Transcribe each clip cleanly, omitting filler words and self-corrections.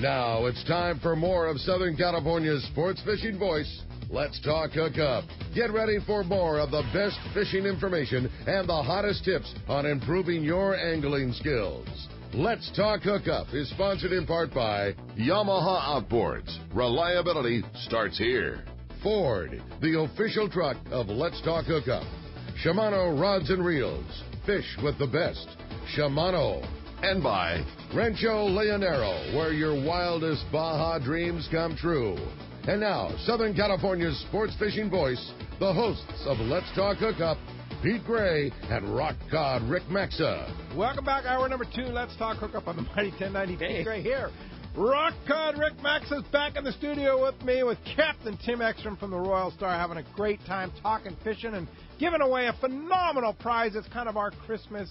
Now it's time for more of Southern California's sports fishing voice. Let's talk Hookup. Get ready for more of the best fishing information and the hottest tips on improving your angling skills. Let's Talk Hookup is sponsored in part by Yamaha Outboards. Reliability starts here. Ford, the official truck of Let's Talk Hookup. Shimano Rods and Reels. Fish with the best. Shimano. And by Rancho Leonero, where your wildest Baja dreams come true. And now, Southern California's sports fishing voice, the hosts of Let's Talk Hookup, Pete Gray and Rock God Rick Maxa. Welcome back, hour number 2. Let's Talk Hookup on the Mighty 1090. Pete Gray here. Rock God Rick Maxa's back in the studio with me, with Captain Tim Ekstrom from the Royal Star, having a great time talking fishing and giving away a phenomenal prize. It's kind of our Christmas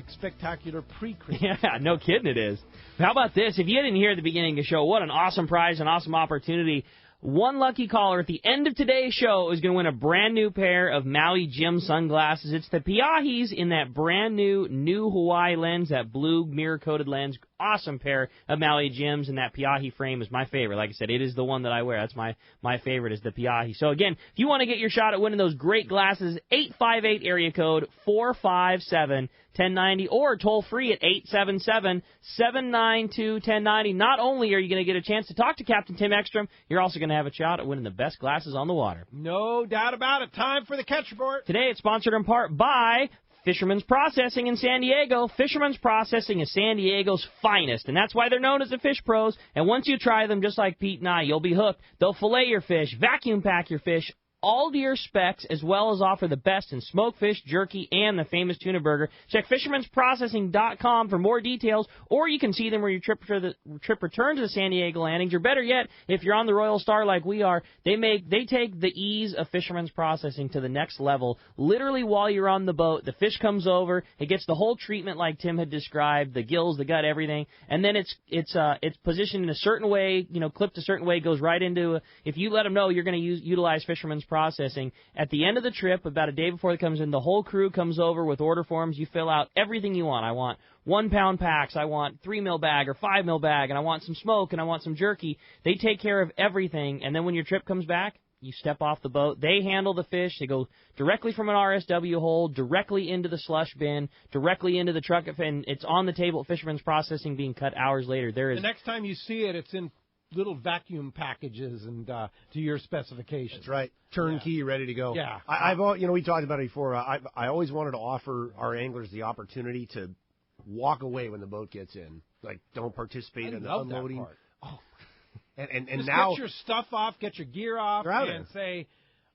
spectacular pre-Christmas. Yeah, no kidding it is. How about this? If you didn't hear at the beginning of the show, what an awesome prize, an awesome opportunity. One lucky caller at the end of today's show is going to win a brand new pair of Maui Jim sunglasses. It's the Piahis in that brand new Hawaii lens, that blue mirror-coated lens. Awesome pair of Maui Jims, and that Piahi frame is my favorite. Like I said, it is the one that I wear. That's my favorite is the Piahi. So, again, if you want to get your shot at winning those great glasses, 858 area code 457-1090 or toll free at 877-792-1090. Not only are you going to get a chance to talk to Captain Tim Ekstrom, you're also going to have a shot at winning the best glasses on the water. No doubt about it. Time for the catch report. Today it's sponsored in part by Fisherman's Processing in San Diego. Fisherman's Processing is San Diego's finest, and that's why they're known as the Fish Pros. And once you try them, just like Pete and I, you'll be hooked. They'll fillet your fish, vacuum pack your fish, all to your specs, as well as offer the best in smoked fish, jerky, and the famous tuna burger. Check fishermansprocessing.com for more details, or you can see them where your trip returns to the San Diego landings. Or better yet, if you're on the Royal Star like we are, they take the ease of Fisherman's Processing to the next level. Literally, while you're on the boat, the fish comes over, it gets the whole treatment like Tim had described, the gills, the gut, everything, and then it's positioned in a certain way, clipped a certain way, goes right into. If you let them know you're going to utilize Fisherman's Processing. At the end of the trip, about a day before it comes in, the whole crew comes over with order forms. You fill out everything you want. I want 1 pound packs. I want 3 mil bag or 5 mil bag, and I want some smoke, and I want some jerky. They take care of everything, and then when your trip comes back, you step off the boat. They handle the fish. They go directly from an RSW hole, directly into the slush bin, directly into the truck, and it's on the table at Fisherman's Processing being cut hours later. The next time you see it, it's in little vacuum packages and to your specifications. That's right. Turnkey, ready to go. Yeah. We talked about it before. I always wanted to offer our anglers the opportunity to walk away when the boat gets in. Like, don't participate in the unloading. That part. Oh. And just now get your stuff off, get your gear off, and there. say,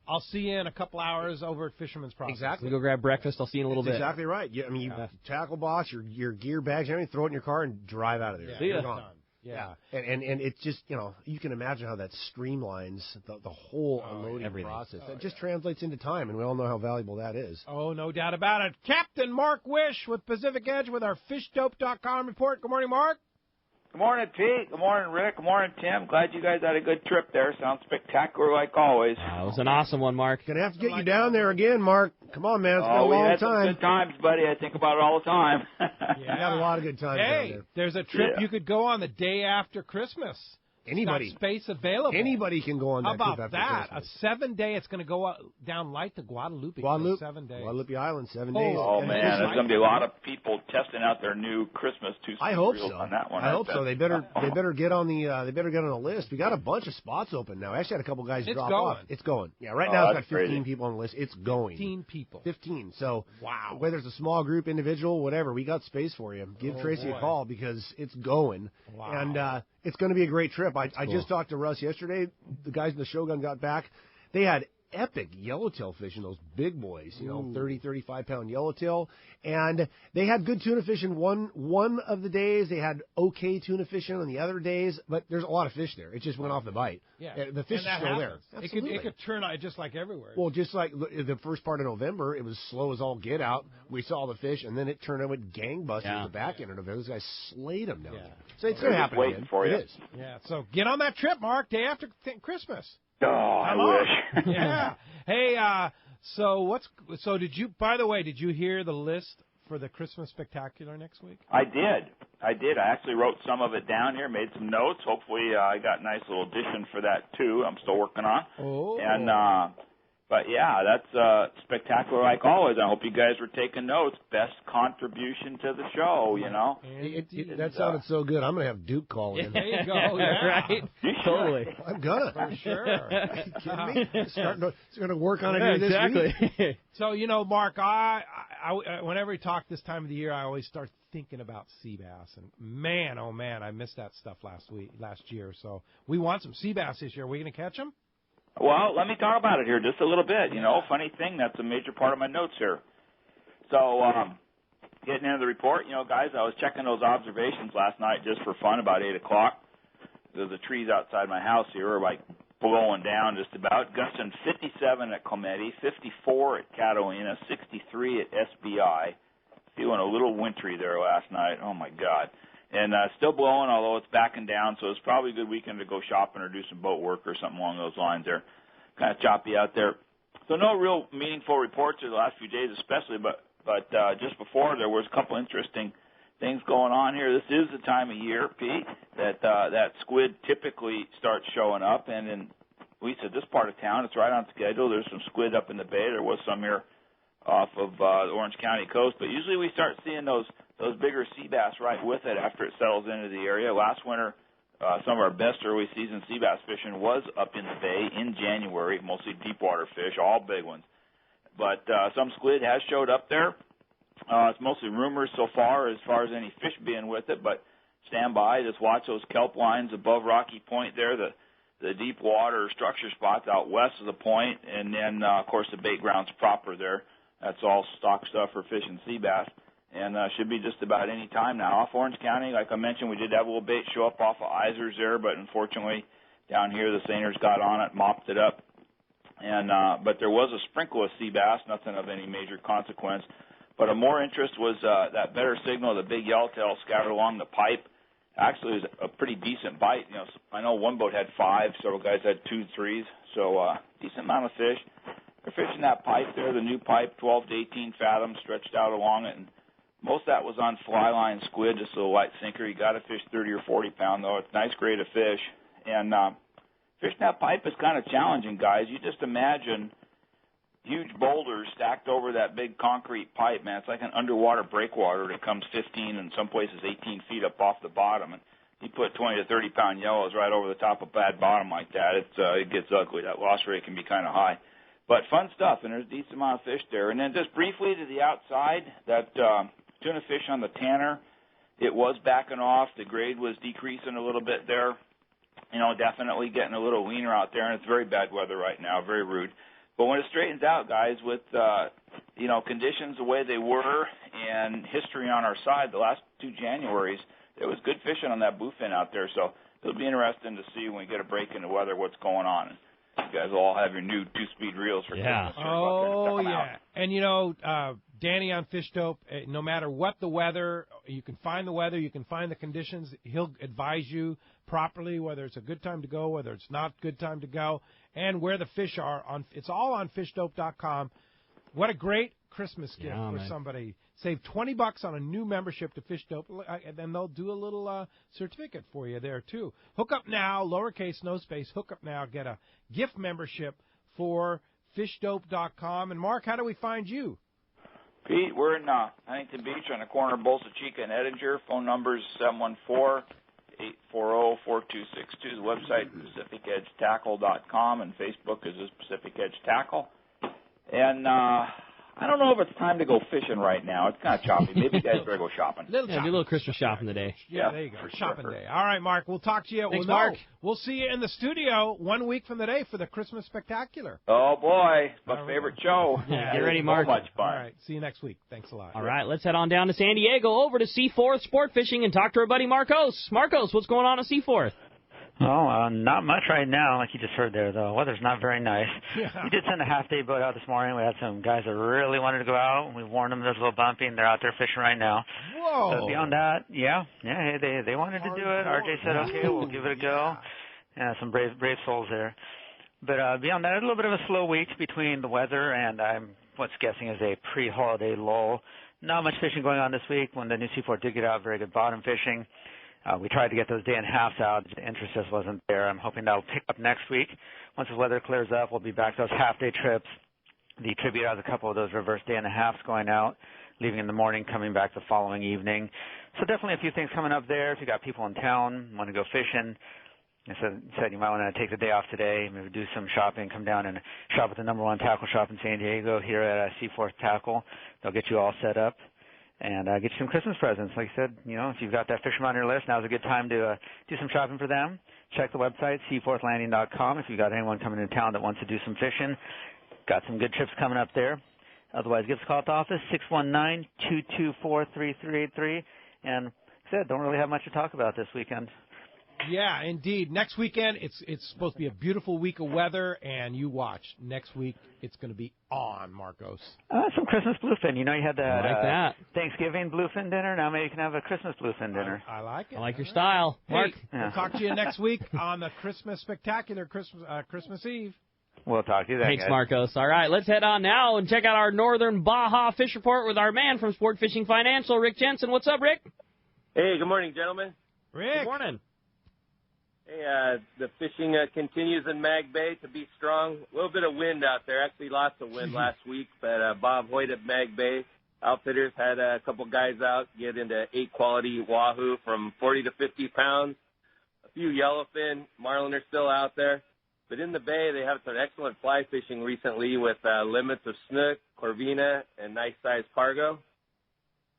I'll see you in a couple hours over at Fisherman's Processing. Exactly. We go grab breakfast. I'll see you in a little bit. Exactly right. You tackle box, your gear bags, everything, throw it in your car and drive out of there. Yeah. See ya. Done. Yeah. And it's just, you can imagine how that streamlines the whole unloading process. That just translates into time, and we all know how valuable that is. Oh, no doubt about it. Captain Mark Wish with Pacific Edge with our fishdope.com report. Good morning, Mark. Good morning, Pete. Good morning, Rick. Good morning, Tim. Glad you guys had a good trip there. Sounds spectacular like always. It was an awesome one, Mark. Gonna have to get you down there again, Mark. Come on, man. It's been a we long had time. some good times, buddy. I think about it all the time. We had a lot of good times down there. There's a trip you could go on the day after Christmas. Anybody. Got space available. Anybody can go on that How about trip after that? Christmas. A 7-day. It's going to go down light to Guadalupe. Guadalupe. 7 days. Guadalupe Island, 7 days. Oh, man. There's going to be a lot of people testing out their new Christmas two-speed I hope reels so. on that one. I hope so. They better get on the list. We got a bunch of spots open now. I actually had a couple guys drop off. It's going. Yeah, right now it's got 15 people on the list. It's going. 15 people. 15. So wow. Whether it's a small group, individual, whatever, we got space for you. Give Tracy a call because it's going. Wow. And it's going to be a great trip. I just talked to Russ yesterday. The guys in the Shogun got back. They had epic yellowtail fishing, those big boys, 30, 35-pound yellowtail. And they had good tuna fishing one of the days. They had okay tuna fishing on the other days. But there's a lot of fish there. It just went off the bite. Yeah. The fish is still there. It could turn out just like everywhere. Well, just like the first part of November, it was slow as all get out. We saw the fish, and then it turned out with gangbusters at the back end of November. Those guys slayed them down there. So it's going to happen again. For you. It is. Yeah, so get on that trip, Mark, day after Christmas. Oh, I wish. Yeah. Hey, so did you, by the way, did you hear the list for the Christmas Spectacular next week? I did. I actually wrote some of it down here, made some notes. Hopefully I got a nice little addition for that, too. I'm still working on. Oh. And, but, yeah, that's spectacular like always. I hope you guys were taking notes. Best contribution to the show, you know. That sounded so good. I'm going to have Duke call in. There you go. Yeah. Right? Totally. I'm going to. For sure. Are you kidding me? It's going to work on it here exactly. this week. So, you know, Mark, I whenever we talk this time of the year, I always start thinking about sea bass. And, man, oh, man, I missed that stuff last year. So we want some sea bass this year. Are we going to catch them? Well, let me talk about it here just a little bit. You know, funny thing, that's a major part of my notes here. So, getting into the report, you know, guys, I was checking those observations last night just for fun about 8 o'clock. The trees outside my house here are, like, blowing down just about. Gusting 57 at Clementi, 54 at Catalina, 63 at SBI. Feeling a little wintry there last night. Oh, my God. And still blowing, although it's backing down, so it's probably a good weekend to go shopping or do some boat work or something along those lines there. Kind of choppy out there. So no real meaningful reports in the last few days especially, but just before there was a couple interesting things going on here. This is the time of year, Pete, that squid typically starts showing up, and in at least at this part of town, it's right on schedule. There's some squid up in the bay. There was some here off of the Orange County coast, but usually we start seeing those bigger sea bass right with it after it settles into the area. Last winter, some of our best early season sea bass fishing was up in the bay in January, mostly deep water fish, all big ones. But some squid has showed up there. It's mostly rumors so far as any fish being with it, but stand by. Just watch those kelp lines above Rocky Point there, the deep water structure spots out west of the point, and then, of course, the bait grounds proper there. That's all stock stuff for fishing sea bass. And should be just about any time now. Off Orange County, like I mentioned, we did have a little bait show up off of Isers there, but unfortunately down here the seiners got on it, mopped it up. And but there was a sprinkle of sea bass, nothing of any major consequence. But of more interest was that better signal, the big yellowtail scattered along the pipe. Actually, it was a pretty decent bite. You know, I know one boat had 5, several guys had 2, 3s, so decent amount of fish. They're fishing that pipe there, the new pipe, 12 to 18 fathoms stretched out along it, and most of that was on fly line squid, just a little light sinker. You got to fish 30 or 40 pound though. It's a nice grade of fish. And fishing that pipe is kind of challenging, guys. You just imagine huge boulders stacked over that big concrete pipe, man. It's like an underwater breakwater that comes 15 and some places 18 feet up off the bottom. And you put 20 to 30 pound yellows right over the top of bad bottom like that, it gets ugly. That loss rate can be kind of high. But fun stuff, and there's a decent amount of fish there. And then just briefly to the outside, that tuna fish on the Tanner, it was backing off. The grade was decreasing a little bit there. You know, definitely getting a little leaner out there, and it's very bad weather right now, very rude. But when it straightens out, guys, with, you know, conditions the way they were and history on our side, the last 2 Januaries, there was good fishing on that bluefin out there. So it'll be interesting to see when we get a break in the weather what's going on. You guys will all have your new 2-speed reels for Christmas. Oh, yeah. And, you know, Danny on Fish Dope, no matter what the weather, you can find the weather, you can find the conditions. He'll advise you properly whether it's a good time to go, whether it's not a good time to go, and where the fish are. It's all on fishdope.com. What a great Christmas gift for somebody. Save $20 on a new membership to Fish Dope, and then they'll do a little certificate for you there, too. Hook up now, lowercase, no space, hook up now. Get a gift membership for fishdope.com. And, Mark, how do we find you? Pete, we're in Huntington Beach on the corner of Bolsa Chica and Edinger. Phone number is 714-840-4262. The website is PacificEdgeTackle.com, and Facebook is Pacific Edge Tackle. And I don't know if it's time to go fishing right now. It's kind of choppy. Maybe you guys better go shopping. Do a little Christmas shopping today. Yeah, there you go. Shopping day. All right, Mark. We'll talk to you. Thanks, Mark. We'll see you in the studio 1 week from today for the Christmas Spectacular. Oh, boy. My favorite show. Yeah, get ready, Mark. So much fun. All right. See you next week. Thanks a lot. All right. Let's head on down to San Diego over to Seaforth Sport Fishing and talk to our buddy Marcos. Marcos, what's going on at Seaforth? Oh, not much right now, like you just heard there. The weather's not very nice. Yeah. We did send a half-day boat out this morning. We had some guys that really wanted to go out. We warned them there's a little bumpy, and they're out there fishing right now. Whoa. But beyond that, they wanted to do it. RJ said, okay, we'll give it a go. Yeah, some brave souls there. But beyond that, a little bit of a slow week between the weather and I'm what's guessing is a pre-holiday lull. not much fishing going on this week. When the new Seaforth did get out, very good bottom fishing. We tried to get those day and a halves out. The interest just wasn't there. I'm hoping that'll pick up next week. Once the weather clears up, we'll be back to those half-day trips. The Tribute has a couple of those reverse day and a halves going out, leaving in the morning, coming back the following evening. So definitely a few things coming up there. If you got people in town, want to go fishing, I said you might want to take the day off today, maybe do some shopping, come down and shop at the #1 tackle shop in San Diego here at Seaforth Tackle. They'll get you all set up and get you some Christmas presents. Like I said, if you've got that fisherman on your list, now's a good time to do some shopping for them. Check the website, seaforthlanding.com, if you've got anyone coming into town that wants to do some fishing. Got some good trips coming up there. Otherwise, give us a call at the office, 619-224-3383. And like I said, don't really have much to talk about this weekend. Yeah, indeed. Next weekend, it's supposed to be a beautiful week of weather, and you watch. Next week, it's going to be on, Marcos. Some Christmas bluefin. You had that, like that Thanksgiving bluefin dinner. Now maybe you can have a Christmas bluefin dinner. I like it. I like your style. Mark. Hey, we'll talk to you next week on the Christmas Spectacular, Christmas Eve. We'll talk to you then, Thanks, guys. Marcos. All right, let's head on now and check out our Northern Baja Fish Report with our man from Sport Fishing Financial, Rick Jensen. What's up, Rick? Hey, good morning, gentlemen. Rick. Good morning. Hey, the fishing continues in Mag Bay to be strong. A little bit of wind out there. Actually, lots of wind last week, but Bob Hoyt at Mag Bay Outfitters had a couple guys out get into 8-quality wahoo from 40 to 50 pounds. A few yellowfin, marlin are still out there. But in the bay, they have some excellent fly fishing recently with limits of snook, corvina, and nice-sized pargo.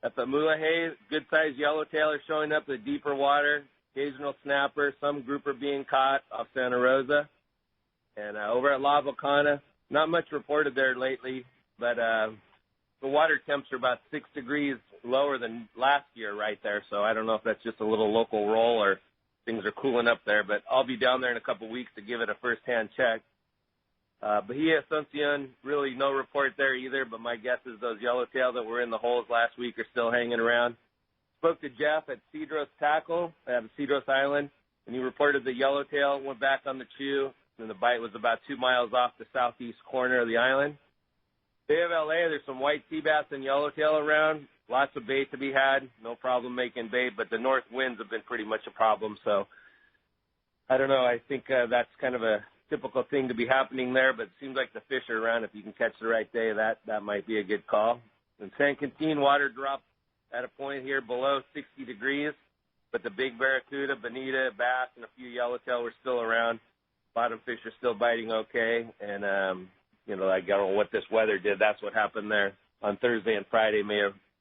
At the Mulegé, good-sized yellowtail are showing up in the deeper water. Occasional snapper, some grouper being caught off Santa Rosa. And over at La Volcana, not much reported there lately, but the water temps are about 6 degrees lower than last year right there. So I don't know if that's just a little local roll or things are cooling up there. But I'll be down there in a couple of weeks to give it a first-hand check. Bahia Asuncion, really no report there either, but my guess is those yellowtail that were in the holes last week are still hanging around. Spoke to Jeff at Cedros Tackle at Cedros Island, and he reported the yellowtail went back on the chew, and the bite was about 2 miles off the southeast corner of the island. Bay of LA, there's some white sea bass and yellowtail around. Lots of bait to be had. No problem making bait, but the north winds have been pretty much a problem. So I don't know. I think that's kind of a typical thing to be happening there, but it seems like the fish are around. If you can catch the right day, that might be a good call. In San Quintin, water dropped at a point here below 60 degrees, but the big barracuda, bonita, bass, and a few yellowtail were still around. Bottom fish are still biting okay, and, I don't know what this weather did. That's what happened there on Thursday and Friday,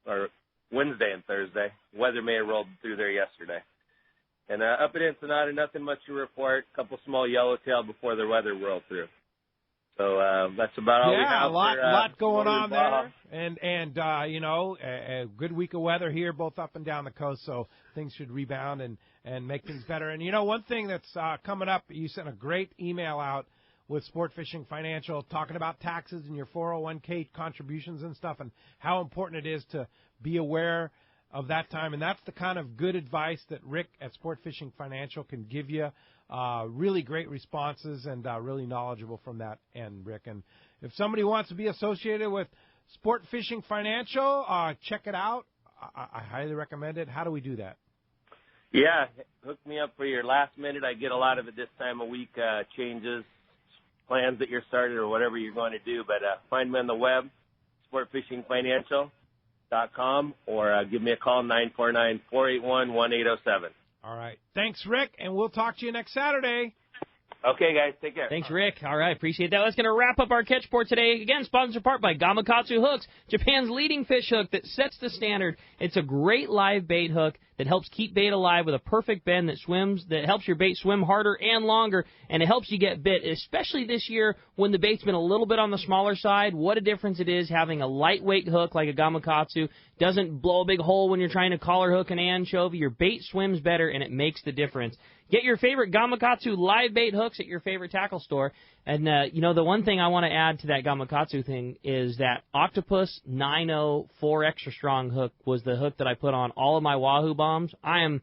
or Wednesday and Thursday. Weather may have rolled through there yesterday. And up at Ensenada, nothing much to report. A couple small yellowtail before the weather rolled through. So that's about all we have. Yeah, a lot going on there. And a good week of weather here, both up and down the coast, so things should rebound and make things better. And, one thing that's coming up, you sent a great email out with Sport Fishing Financial talking about taxes and your 401k contributions and stuff and how important it is to be aware of that time. And that's the kind of good advice that Rick at Sport Fishing Financial can give you. Really great responses and really knowledgeable from that end, Rick. And if somebody wants to be associated with Sport Fishing Financial, check it out. I highly recommend it. How do we do that? Yeah, hook me up for your last minute. I get a lot of it this time of week, changes, plans that you're started or whatever you're going to do. But find me on the web, sportfishingfinancial.com, or give me a call, 949-481-1807. All right. Thanks, Rick, and we'll talk to you next Saturday. Okay, guys. Take care. Thanks, Rick. All right, appreciate that. That's going to wrap up our catch report today. Again, sponsored in part by Gamakatsu Hooks, Japan's leading fish hook that sets the standard. It's a great live bait hook that helps keep bait alive with a perfect bend that helps your bait swim harder and longer, and it helps you get bit, especially this year when the bait's been a little bit on the smaller side. What a difference it is having a lightweight hook like a Gamakatsu. Doesn't blow a big hole when you're trying to collar hook an anchovy. Your bait swims better, and it makes the difference. Get your favorite Gamakatsu live bait hooks at your favorite tackle store. And, the one thing I want to add to that Gamakatsu thing is that Octopus 9.0 4 Extra Strong hook was the hook that I put on all of my Wahoo bombs. I am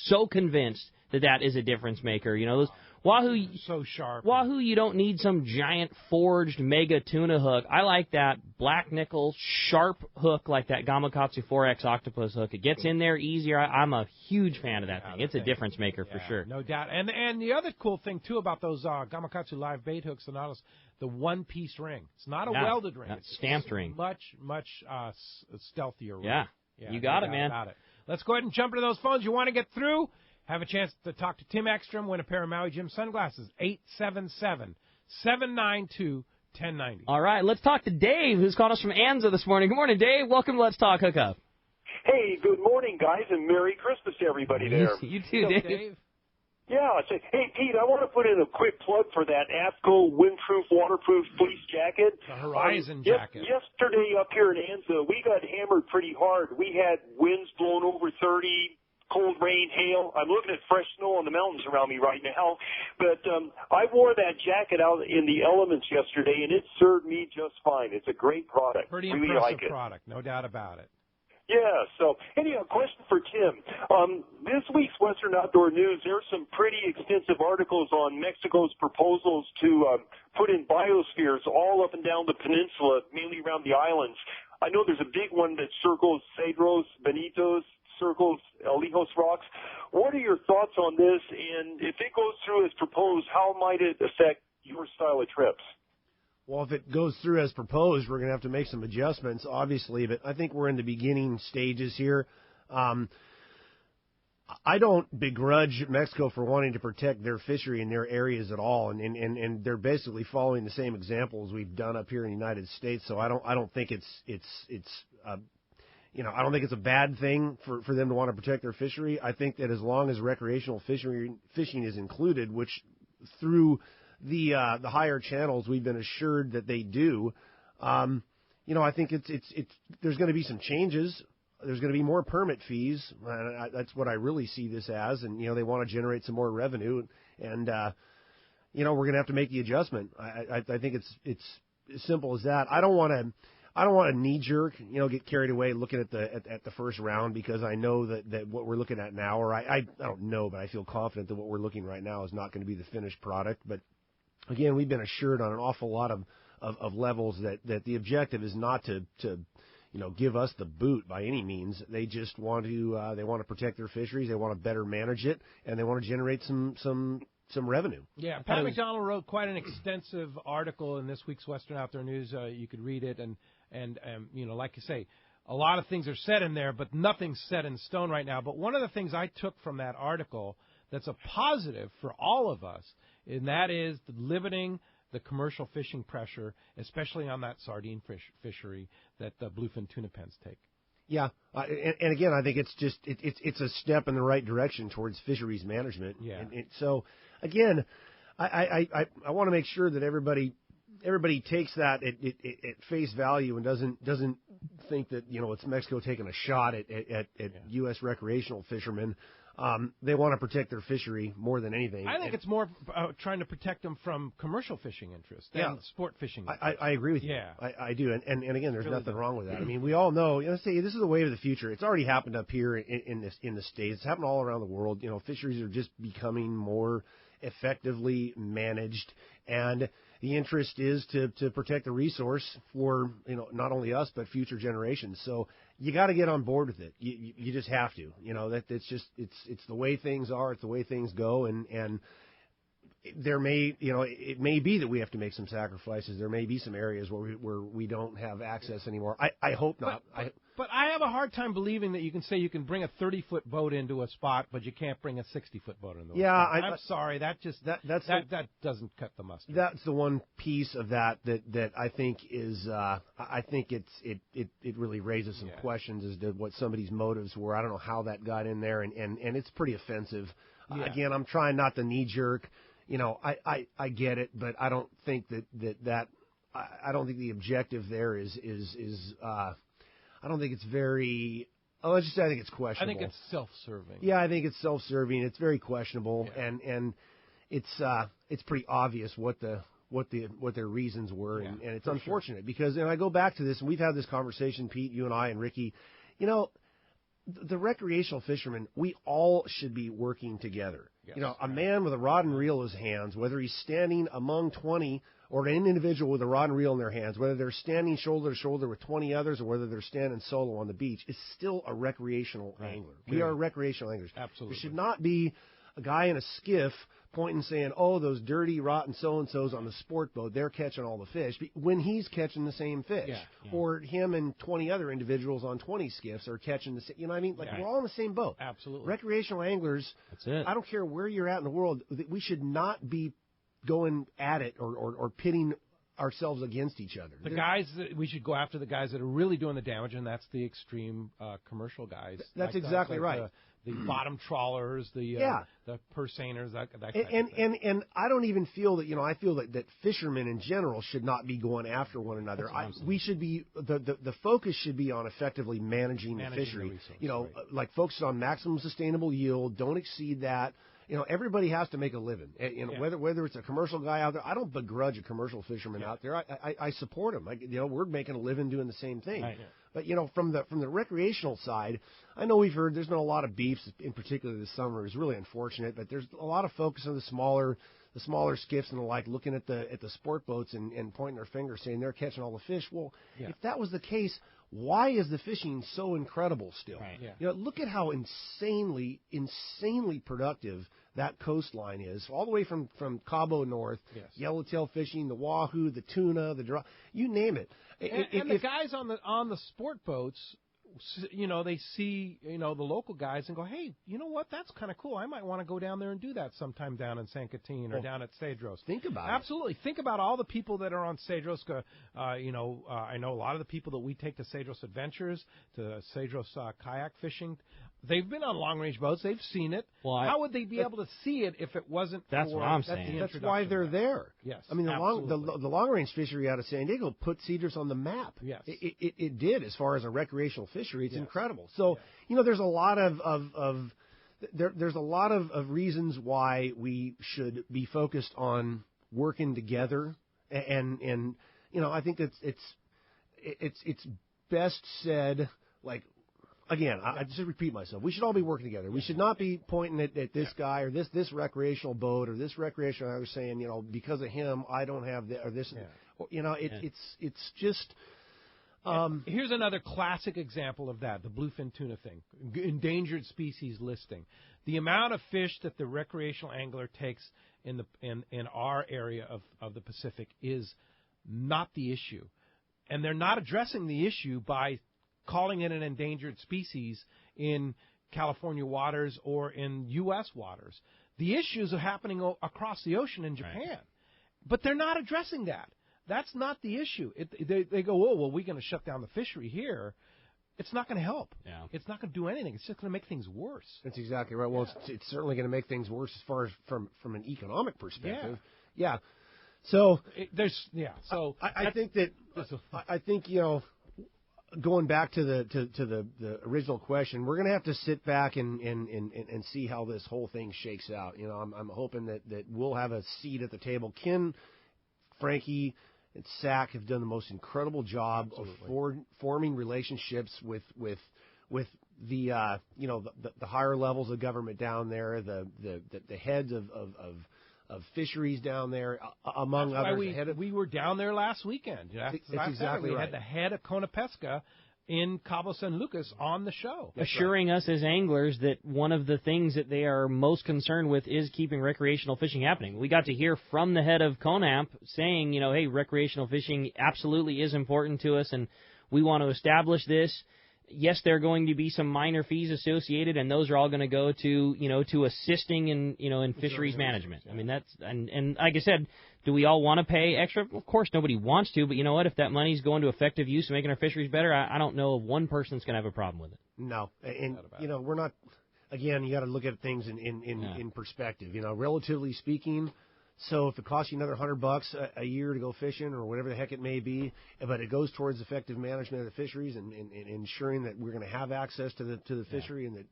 so convinced that is a difference maker. You know, those Wahoo, so sharp. Wahoo, you don't need some giant forged mega tuna hook. I like that black nickel sharp hook like that Gamakatsu 4X octopus hook. It gets in there easier. I'm a huge fan of that thing. It's a difference maker for sure. No doubt. And the other cool thing, too, about those Gamakatsu live bait hooks, the Nautilus, the one-piece ring. It's not a welded ring. It's stamped ring. Much stealthier ring. Yeah, you got it, man. About it. Let's go ahead and jump into those phones. You want to get through? Have a chance to talk to Tim Ekstrom, win a pair of Maui Jim sunglasses, 877-792-1090. All right, let's talk to Dave, who's calling us from Anza this morning. Good morning, Dave. Welcome to Let's Talk Hookup. Hey, good morning, guys, and Merry Christmas to everybody there. You too, Dave. Yeah, hey, Pete, I want to put in a quick plug for that AFCO windproof, waterproof fleece jacket. The Horizon jacket. Yesterday up here in Anza, we got hammered pretty hard. We had winds blowing over 30, cold rain, hail. I'm looking at fresh snow on the mountains around me right now. But I wore that jacket out in the elements yesterday, and it served me just fine. It's a great product. Pretty really impressive like it. product, no doubt about it. Yeah, so anyhow, question for Tim. This week's Western Outdoor News, there's some pretty extensive articles on Mexico's proposals to put in biospheres all up and down the peninsula, mainly around the islands. I know there's a big one that circles Cedros, Benitos, circles El Hijos Rocks. What are your thoughts on this? And if it goes through as proposed, how might it affect your style of trips? Well, if it goes through as proposed, we're going to have to make some adjustments, obviously, but I think we're in the beginning stages here. I don't begrudge Mexico for wanting to protect their fishery in their areas at all, and they're basically following the same examples we've done up here in the United States. So I don't think it's I don't think it's a bad thing for them to want to protect their fishery. I think that as long as recreational fishing is included, which through the higher channels we've been assured that they do, I think there's going to be some changes. There's going to be more permit fees. That's what I really see this as, and they want to generate some more revenue, and we're going to have to make the adjustment. I think it's as simple as that. I don't want to knee jerk, get carried away looking at the first round, because I know that what we're looking at now, or I don't know, but I feel confident that what we're looking right now is not going to be the finished product. But again, we've been assured on an awful lot of levels that the objective is not to give us the boot by any means. They just want to protect their fisheries. They want to better manage it, and they want to generate some revenue. Yeah, Pat McDonald wrote quite an extensive article in this week's Western Outdoor News. You could read it, and like you say, a lot of things are said in there, but nothing's set in stone right now. But one of the things I took from that article that's a positive for all of us, and that is limiting the commercial fishing pressure, especially on that sardine fishery that the bluefin tuna pens take. Yeah, and again, I think it's a step in the right direction towards fisheries management. Yeah. And so, again, I want to make sure that everybody takes that at face value and doesn't think that it's Mexico taking a shot at U.S. recreational fishermen. They want to protect their fishery more than anything. I think it's more trying to protect them from commercial fishing interests than sport fishing interests. I agree with you. Yeah. I do. And again, there's nothing wrong with that. I mean, we all know, say this is the wave of the future. It's already happened up here in the States. It's happened all around the world. Fisheries are just becoming more effectively managed, and the interest is to protect the resource for not only us but future generations. So you got to get on board with it. You just have to. That it's the way things are. It's the way things go, and there may it may be that we have to make some sacrifices. There may be some areas where we don't have access anymore. I hope not. But I have a hard time believing that you can say you can bring a 30-foot boat into a spot, but you can't bring a 60-foot boat into a spot. I'm sorry, that doesn't cut the mustard. That's the one piece of that I think is I think it really raises some questions as to what somebody's motives were. I don't know how that got in there, and it's pretty offensive. Yeah. Again, I'm trying not to knee jerk. I get it, but I don't think that I don't think the objective there is I don't think it's very. Let's just say I think it's questionable. I think it's self-serving. Yeah, I think it's self-serving. It's very questionable, and it's pretty obvious what their reasons were, and it's unfortunate because I go back to this, and we've had this conversation, Pete, you and I, and Ricky. the recreational fishermen, we all should be working together. Yes. You know, a man with a rod and reel in his hands, whether he's standing among 20 or an individual with a rod and reel in their hands, whether they're standing shoulder to shoulder with 20 others or whether they're standing solo on the beach, is still a recreational angler. We are recreational anglers. Absolutely. There should not be a guy in a skiff pointing and saying, oh, those dirty, rotten so-and-sos on the sport boat, they're catching all the fish, when he's catching the same fish. Yeah. Or him and 20 other individuals on 20 skiffs are catching the same, you know what I mean? Like, we're all in the same boat. Absolutely. Recreational anglers, That's it. I don't care where you're at in the world, we should not be going at it or pitting ourselves against each other. The guys that we should go after the guys that are really doing the damage, and that's the extreme commercial guys. That's exactly right. The bottom trawlers, the purse seiners, that kind of thing. And I don't even feel that, I feel that fishermen in general should not be going after one another. We should be, the focus should be on effectively managing the fishery. Like focus on maximum sustainable yield, don't exceed that. Everybody has to make a living. Whether it's a commercial guy out there, I don't begrudge a commercial fisherman out there. I support him. We're making a living doing the same thing. Right. But from the recreational side, I know we've heard there's been a lot of beefs, in particular this summer. It's really unfortunate, but there's a lot of focus on the smaller skiffs and the like, looking at the sport boats and pointing their finger, saying they're catching all the fish. Well, if that was the case, why is the fishing so incredible still? Right. Yeah. Look at how insanely productive that coastline is, all the way from Cabo North, yellowtail fishing, the wahoo, the tuna, you name it. And the guys on the sport boats, they see, the local guys and go, hey, you know what? That's kind of cool. I might want to go down there and do that sometime down in San Quintin or down at Cedros. Think about it. Absolutely. Think about all the people that are on Cedros. I know a lot of the people that we take to Cedros Adventures, to Cedros kayak fishing. They've been on long-range boats. They've seen it. Well, how would they be able to see it if it wasn't That's what I'm saying. That's why they're there. Yes. I mean, the long-range fishery out of San Diego put Cedros on the map. Yes. It did, as far as a recreational fishery. It's incredible. So, there's a lot there's a lot of reasons why we should be focused on working together, and I think it's best said, like, again, I just repeat myself. We should all be working together. We should not be pointing at this guy or this recreational boat or this recreational. I was saying, because of him, I don't have this or this. It's just. Here's another classic example of that: the bluefin tuna thing, endangered species listing. The amount of fish that the recreational angler takes in our area of the Pacific is not the issue, and they're not addressing the issue by calling it an endangered species in California waters or in U.S. waters. The issues are happening across the ocean in Japan, but they're not addressing that. That's not the issue. They go, oh, well, we're going to shut down the fishery here. It's not going to help. Yeah. It's not going to do anything. It's just going to make things worse. That's exactly right. Well, it's certainly going to make things worse as far as from an economic perspective. Yeah. So I think going back to the original question, we're going to have to sit back and see how this whole thing shakes out. I'm hoping that we'll have a seat at the table. Ken, Frankie, and Sack have done the most incredible job of forming relationships with the the higher levels of government down there, the heads of fisheries down there, among others. We were down there last weekend. That's exactly right. We had the head of Kona Pesca in Cabo San Lucas on the show. Assuring us as anglers that one of the things that they are most concerned with is keeping recreational fishing happening. We got to hear from the head of CONAMP saying, hey, recreational fishing absolutely is important to us, and we want to establish this. Yes, there are going to be some minor fees associated, and those are all going to go to assisting in fisheries management. I mean, that's and like I said, do we all want to pay extra? Of course, nobody wants to, but you know what? If that money's going to effective use and making our fisheries better, I don't know of one person that's going to have a problem with it. No, and we're not. Again, you got to look at things in perspective. Relatively speaking. So if it costs you another $100 a year to go fishing or whatever the heck it may be, but it goes towards effective management of the fisheries and ensuring that we're going to have access to the fishery and that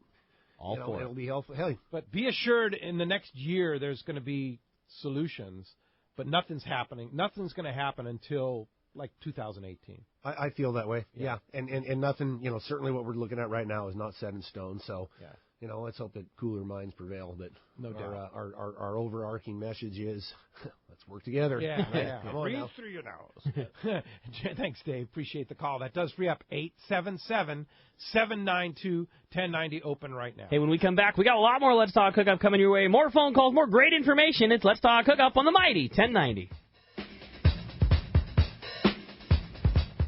it'll be helpful. Hey, but be assured, in the next year there's going to be solutions, but nothing's happening. Nothing's going to happen until like 2018. I feel that way. Yeah. And nothing, certainly what we're looking at right now is not set in stone. So, let's hope that cooler minds prevail. But no doubt. Our overarching message is let's work together. Yeah. Breathe through your nose. Thanks, Dave. Appreciate the call. That does free up 877-792-1090 open right now. Hey, when we come back, we got a lot more Let's Talk Hookup coming your way. More phone calls, more great information. It's Let's Talk Hookup on the Mighty 1090.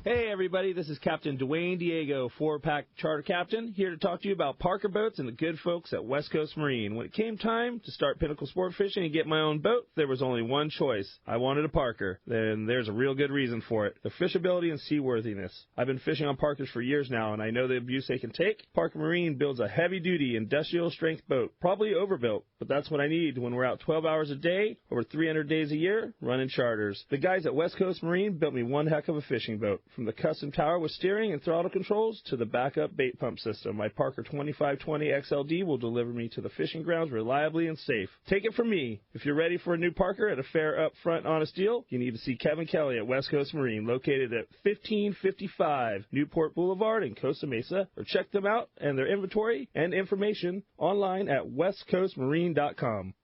Hey everybody, this is Captain Dwayne Diego, 4-pack charter captain, here to talk to you about Parker Boats and the good folks at West Coast Marine. When it came time to start pinnacle sport fishing and get my own boat, there was only one choice. I wanted a Parker, and there's a real good reason for it. Their fishability and seaworthiness. I've been fishing on Parkers for years now, and I know the abuse they can take. Parker Marine builds a heavy-duty, industrial-strength boat, probably overbuilt, but that's what I need when we're out 12 hours a day, over 300 days a year, running charters. The guys at West Coast Marine built me one heck of a fishing boat. From the custom tower with steering and throttle controls to the backup bait pump system, my Parker 2520 XLD will deliver me to the fishing grounds reliably and safe. Take it from me. If you're ready for a new Parker at a fair, upfront, honest deal, you need to see Kevin Kelly at West Coast Marine, located at 1555 Newport Boulevard in Costa Mesa, or check them out and their inventory and information online at westcoastmarine.com.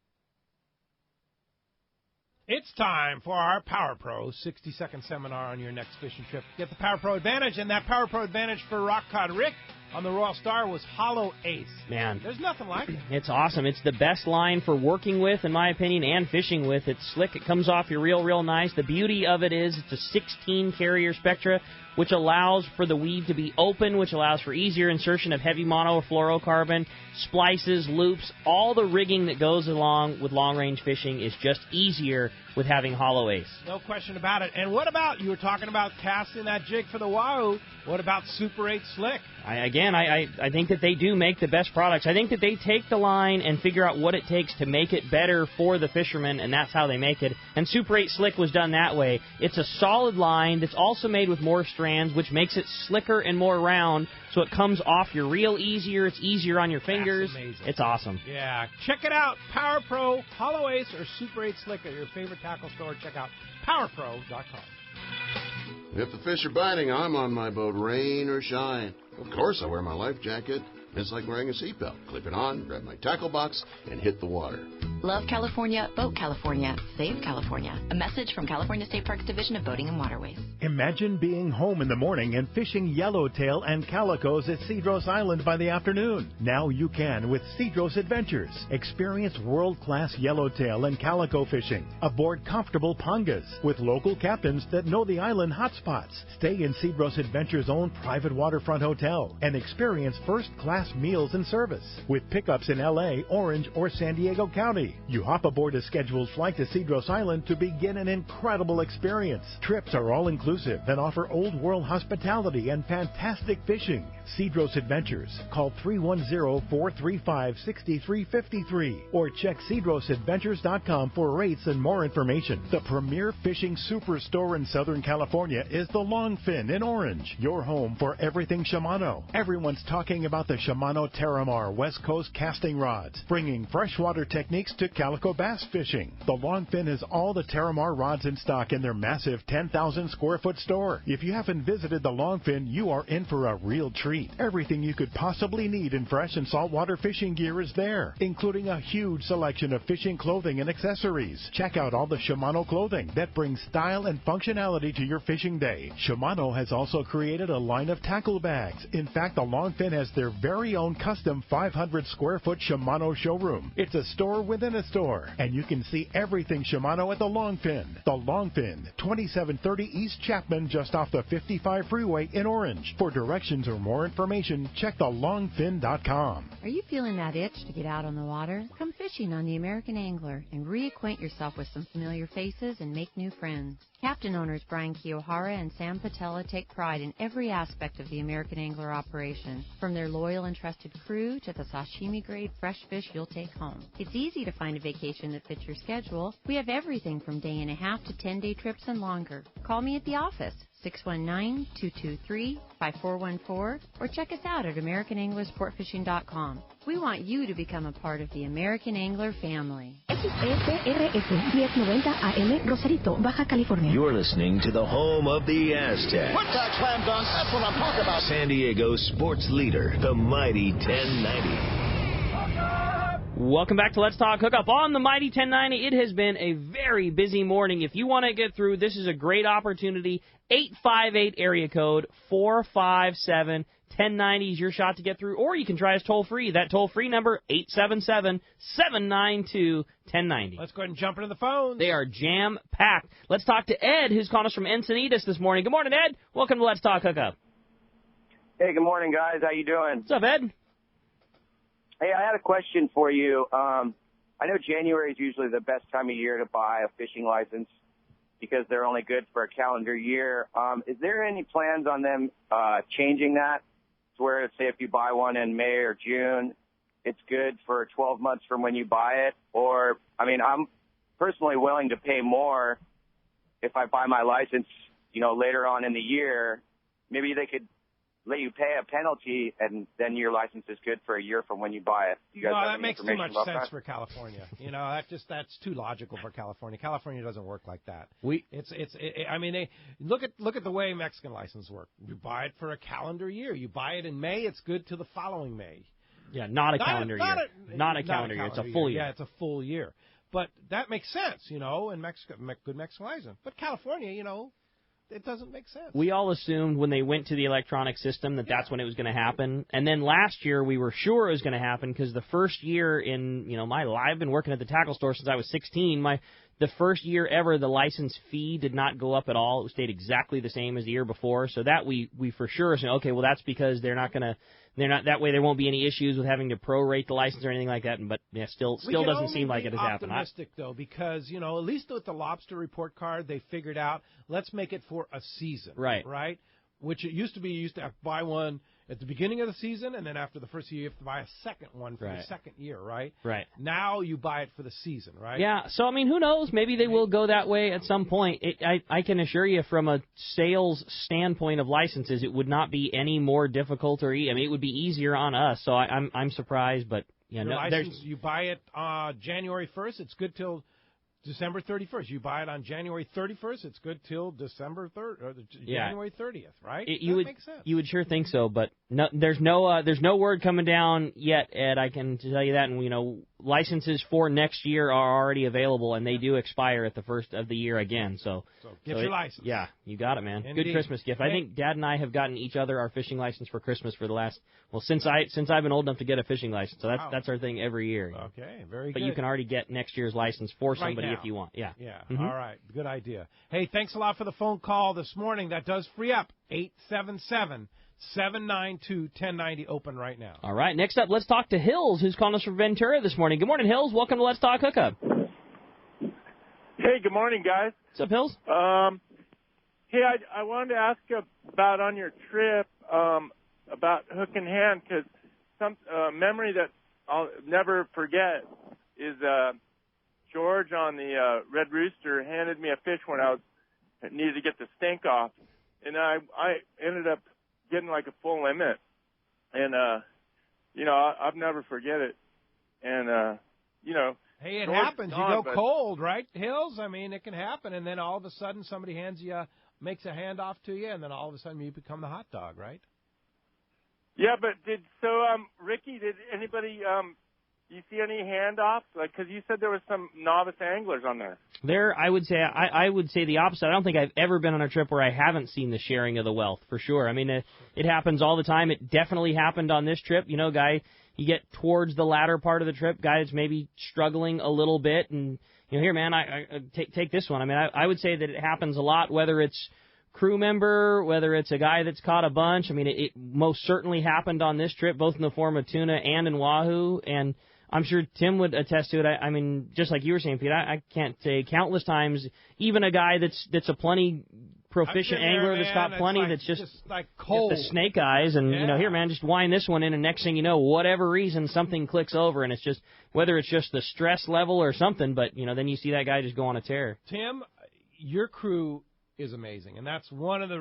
It's time for our Power Pro 60-second seminar on your next fishing trip. Get the Power Pro Advantage, and that Power Pro Advantage for Rock Cod Rick on the Royal Star was Hollow Ace. Man. There's nothing like it. It's awesome. It's the best line for working with, in my opinion, and fishing with. It's slick. It comes off your reel real nice. The beauty of it is it's a 16 carrier spectra, which allows for the weave to be open, which allows for easier insertion of heavy monofluorocarbon, splices, loops. All the rigging that goes along with long-range fishing is just easier with having Hollow Ace. No question about it. And what about, you were talking about casting that jig for the Wahoo, what about Super 8 Slick? I think that they do make the best products. I think that they take the line and figure out what it takes to make it better for the fisherman, and that's how they make it. And Super 8 Slick was done that way. It's a solid line that's also made with more strands, which makes it slicker and more round, so it comes off your reel easier. It's easier on your fingers. That's amazing. It's awesome. Yeah. Check it out. Power Pro, Hollow Ace, or Super 8 Slick at your favorite tackle store. Check out powerpro.com. If the fish are biting, I'm on my boat, rain or shine. Of course, I wear my life jacket. It's like wearing a seatbelt. Clip it on, grab my tackle box, and hit the water. Love California, vote California, save California. A message from California State Parks Division of Boating and Waterways. Imagine being home in the morning and fishing yellowtail and calicos at Cedros Island by the afternoon. Now you can with Cedros Adventures. Experience world-class yellowtail and calico fishing aboard comfortable pangas with local captains that know the island hotspots. Stay in Cedros Adventures' own private waterfront hotel and experience first-class meals and service with pickups in L.A., Orange, or San Diego County. You hop aboard a scheduled flight to Cedros Island to begin an incredible experience. Trips are all-inclusive and offer old-world hospitality and fantastic fishing. Cedros Adventures. Call 310-435-6353 or check cedrosadventures.com for rates and more information. The premier fishing superstore in Southern California is the Longfin in Orange, your home for everything Shimano. Everyone's talking about the Shimano Terramar West Coast casting rods, bringing freshwater techniques to calico bass fishing. The Longfin has all the Terramar rods in stock in their massive 10,000 square foot store. If you haven't visited the Longfin, you are in for a real treat. Everything you could possibly need in fresh and saltwater fishing gear is there, including a huge selection of fishing clothing and accessories. Check out all the Shimano clothing that brings style and functionality to your fishing day. Shimano has also created a line of tackle bags. In fact, the Longfin has their very own custom 500 square foot Shimano showroom. It's a store within a store, and you can see everything Shimano at the Longfin. The Longfin, 2730 East Chapman, just off the 55 freeway in Orange. For directions or more information, check thelongfin.com. Are you feeling that itch to get out on the water? Come fishing on the American Angler and reacquaint yourself with some familiar faces and make new friends. Captain owners Brian Kiyohara and Sam Patella take pride in every aspect of the American Angler operation, from their loyal and trusted crew to the sashimi-grade fresh fish you'll take home. It's easy to find a vacation that fits your schedule. We have everything from day-and-a-half to 10-day trips and longer. Call me at the office, 619-223-5414, or check us out at AmericanAnglerSportFishing.com. We want you to become a part of the American Angler family. WXEPRS 1090 AM, Rosarito, Baja California. You're listening to the home of the Aztecs. Put that slam dunk. That's what I'm talking about. San Diego's sports leader, the mighty 1090. Welcome back to Let's Talk Hookup on the Mighty 1090. It has been a very busy morning. If you want to get through, this is a great opportunity. 858 area code 457 1090 is your shot to get through, or you can try us toll-free. That toll-free number, 877-792-1090. Let's go ahead and jump into the phones. They are jam-packed. Let's talk to Ed, who's calling us from Encinitas this morning. Good morning, Ed. Welcome to Let's Talk Hookup. Hey, good morning, guys. How you doing? What's up, Ed? Hey, I had a question for you. I know January is usually the best time of year to buy a fishing license because they're only good for a calendar year. Is there any plans on them changing that to where, say, if you buy one in May or June, it's good for 12 months from when you buy it? Or, I mean, I'm personally willing to pay more if I buy my license, later on in the year. Maybe they could let you pay a penalty, and then your license is good for a year from when you buy it. You guys have that any makes too information much about sense that? for California. That's too logical for California. California doesn't work like that. I mean, they look at the way Mexican license work. You buy it for a calendar year. You buy it in May, it's good to the following May. Yeah, not a calendar year. Not a calendar year. It's a full year. Yeah, it's a full year. But that makes sense, in Mexico, good Mexican license. But California, it doesn't make sense. We all assumed when they went to the electronic system that's when it was going to happen. And then last year we were sure it was going to happen because the first year in, my life, I've been working at the tackle store since I was 16. The first year ever, the license fee did not go up at all. It stayed exactly the same as the year before. So that we for sure said, okay, well, that's because that way there won't be any issues with having to prorate the license or anything like that. But yeah, still doesn't seem like it has happened. Optimistic though, because at least with the lobster report card, they figured out let's make it for a season, right? Which it used to be you used to have to buy one at the beginning of the season, and then after the first year you have to buy a second one for the second year, right? Right. Now you buy it for the season, right? Yeah. So I mean, who knows? Maybe they will go that way at some point. I can assure you, from a sales standpoint of licenses, it would not be any more difficult it would be easier on us. So I'm surprised, but yeah, your license, you buy it January 1st, it's good till December 31st. You buy it on January 31st, it's good till December 3rd or January 30th, right? Makes sense. You would sure think so, but no, there's no word coming down yet, Ed. I can tell you that, and licenses for next year are already available, and they do expire at the first of the year again. So get your license. Yeah, you got it, man. Indeed. Good Christmas gift. I think Dad and I have gotten each other our fishing license for Christmas for the last since I've been old enough to get a fishing license. So that's our thing every year. Okay, very good. But you can already get next year's license for somebody now. if you want. Yeah. Yeah. Mm-hmm. All right. Good idea. Hey, thanks a lot for the phone call this morning. That does free up 877-792-1090 open right now. All right. Next up, let's talk to Hills, who's calling us from Ventura this morning. Good morning, Hills. Welcome to Let's Talk Hookup. Hey, good morning, guys. What's up, Hills? Hey, I wanted to ask about on your trip about hook in hand, because some memory that I'll never forget is George on the Red Rooster handed me a fish when I needed to get the stink off, and I ended up getting like a full limit, and I'll never forget it, and Hey, it George happens. gone, You go but cold, right, Hills? I mean, it can happen, and then all of a sudden somebody makes a handoff to you, and then all of a sudden you become the hot dog, right? Yeah, but Ricky, did anybody you see any handoffs? Because you said there was some novice anglers on there. I would say the opposite. I don't think I've ever been on a trip where I haven't seen the sharing of the wealth, for sure. I mean, it happens all the time. It definitely happened on this trip. Guy, you get towards the latter part of the trip, guy that's maybe struggling a little bit, and here, man, I take this one. I mean, I would say that it happens a lot, whether it's crew member, whether it's a guy that's caught a bunch. I mean, it most certainly happened on this trip, both in the form of tuna and in wahoo, and I'm sure Tim would attest to it. I mean, just like you were saying, Pete, I can't say countless times, even a guy that's a plenty proficient angler that's caught plenty, that's just like cold. The snake eyes, and here, man, just wind this one in, and next thing you know, whatever reason, something clicks over, and it's just, whether it's just the stress level or something, but then you see that guy just go on a tear. Tim, your crew is amazing, and that's one of the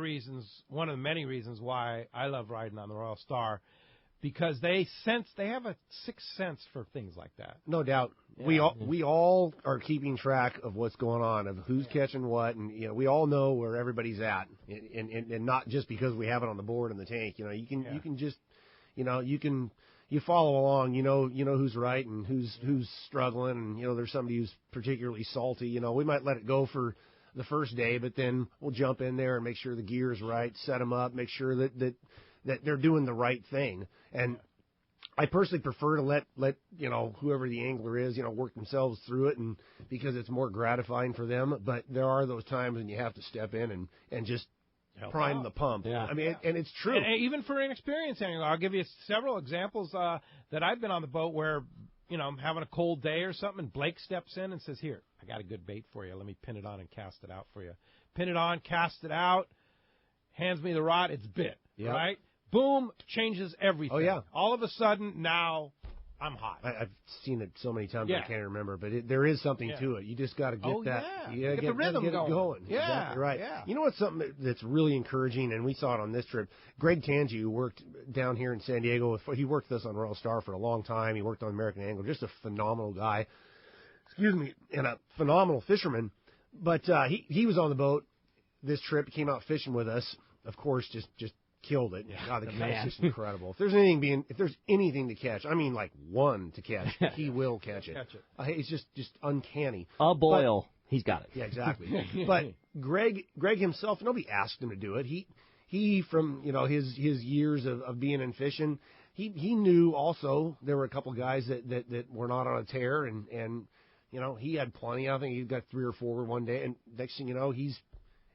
many reasons why I love riding on the Royal Star. because they have a sixth sense for things like that. No doubt. Yeah. We all are keeping track of what's going on, of who's catching what, and we all know where everybody's at, and not just because we have it on the board in the tank. You can just you follow along. You know who's right and who's struggling, and there's somebody who's particularly salty. We might let it go for the first day, but then we'll jump in there and make sure the gear's right, set them up, make sure that they're doing the right thing. And I personally prefer to let whoever the angler is, work themselves through it, and because it's more gratifying for them. But there are those times when you have to step in and just prime the pump. Yeah. I mean, and it's true. And even for an experienced angler, I'll give you several examples that I've been on the boat where, I'm having a cold day or something, and Blake steps in and says, "Here, I got a good bait for you. Let me pin it on and cast it out for you." Pin it on, cast it out, hands me the rod, it's bit, right? Boom, changes everything. Oh, yeah. All of a sudden, now I'm hot. I've seen it so many times Yeah. I can't remember, but there is something to it. You just got to get that. Yeah. You gotta Get the rhythm get it going. Yeah. Exactly right. Yeah. You know what's something that's really encouraging, and we saw it on this trip? Greg Tangi, who worked down here in San Diego, he worked with us on Royal Star for a long time. He worked on American Angler, just a phenomenal guy. Excuse me, and a phenomenal fisherman. But he was on the boat this trip. He came out fishing with us. Of course, just killed it. Yeah, God, the the catch man. is incredible. If there's anything to catch, I mean like one to catch, he will catch it. It's just uncanny. A boil. He's got it. Yeah, exactly. But Greg himself, nobody asked him to do it. He from his years of being in fishing, he knew also there were a couple guys that were not on a tear, and he had plenty. I think he got 3 or 4 one day, and next thing you know, he's,